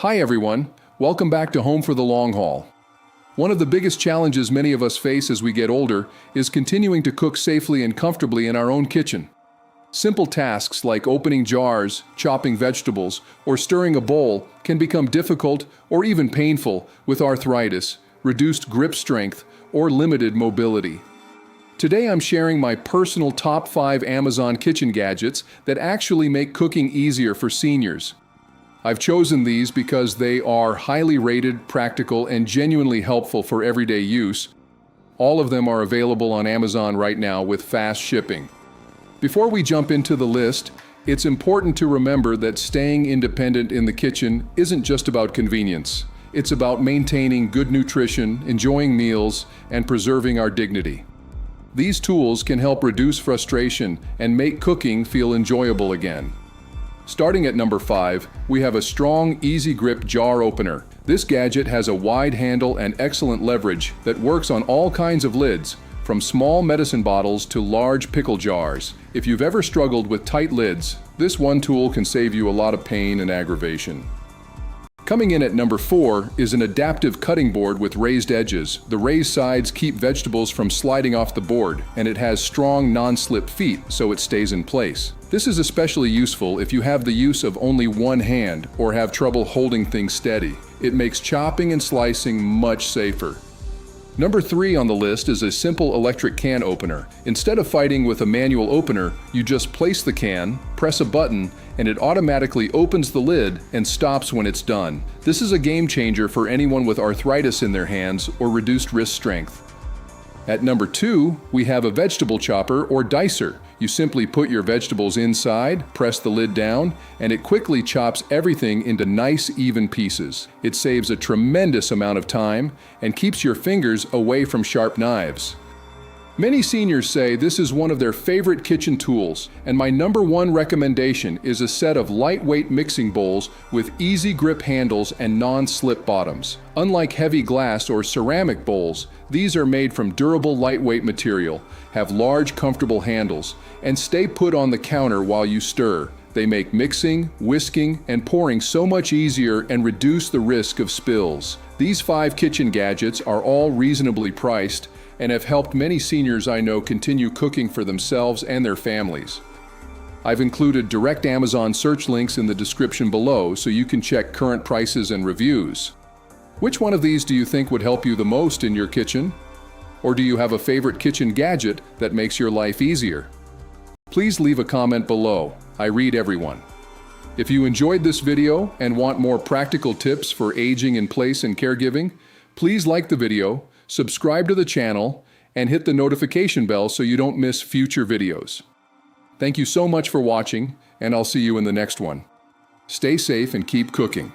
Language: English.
Hi everyone, welcome back to Home for the Long Haul. One of the biggest challenges many of us face as we get older is continuing to cook safely and comfortably in our own kitchen. Simple tasks like opening jars, chopping vegetables, or stirring a bowl can become difficult or even painful with arthritis, reduced grip strength, or limited mobility. Today I'm sharing my personal top 5 Amazon kitchen gadgets that actually make cooking easier for seniors. I've chosen these because they are highly rated, practical, and genuinely helpful for everyday use. All of them are available on Amazon right now with fast shipping. Before we jump into the list, it's important to remember that staying independent in the kitchen isn't just about convenience. It's about maintaining good nutrition, enjoying meals, and preserving our dignity. These tools can help reduce frustration and make cooking feel enjoyable again. Starting at number 5, we have a strong, easy grip jar opener. This gadget has a wide handle and excellent leverage that works on all kinds of lids, from small medicine bottles to large pickle jars. If you've ever struggled with tight lids, this one tool can save you a lot of pain and aggravation. Coming in at number 4 is an adaptive cutting board with raised edges. The raised sides keep vegetables from sliding off the board, and it has strong non-slip feet so it stays in place. This is especially useful if you have the use of only one hand or have trouble holding things steady. It makes chopping and slicing much safer. Number 3 on the list is a simple electric can opener. Instead of fighting with a manual opener, you just place the can, press a button, and it automatically opens the lid and stops when it's done. This is a game changer for anyone with arthritis in their hands or reduced wrist strength. At number 2, we have a vegetable chopper or dicer. You simply put your vegetables inside, press the lid down, and it quickly chops everything into nice, even pieces. It saves a tremendous amount of time and keeps your fingers away from sharp knives. Many seniors say this is one of their favorite kitchen tools, and my number 1 recommendation is a set of lightweight mixing bowls with easy grip handles and non-slip bottoms. Unlike heavy glass or ceramic bowls, these are made from durable lightweight material, have large comfortable handles, and stay put on the counter while you stir. They make mixing, whisking, and pouring so much easier and reduce the risk of spills. These 5 kitchen gadgets are all reasonably priced and have helped many seniors I know continue cooking for themselves and their families. I've included direct Amazon search links in the description below so you can check current prices and reviews. Which one of these do you think would help you the most in your kitchen? Or do you have a favorite kitchen gadget that makes your life easier? Please leave a comment below. I read everyone. If you enjoyed this video and want more practical tips for aging in place and caregiving, please like the video, subscribe to the channel, and hit the notification bell so you don't miss future videos. Thank you so much for watching, and I'll see you in the next one. Stay safe and keep cooking.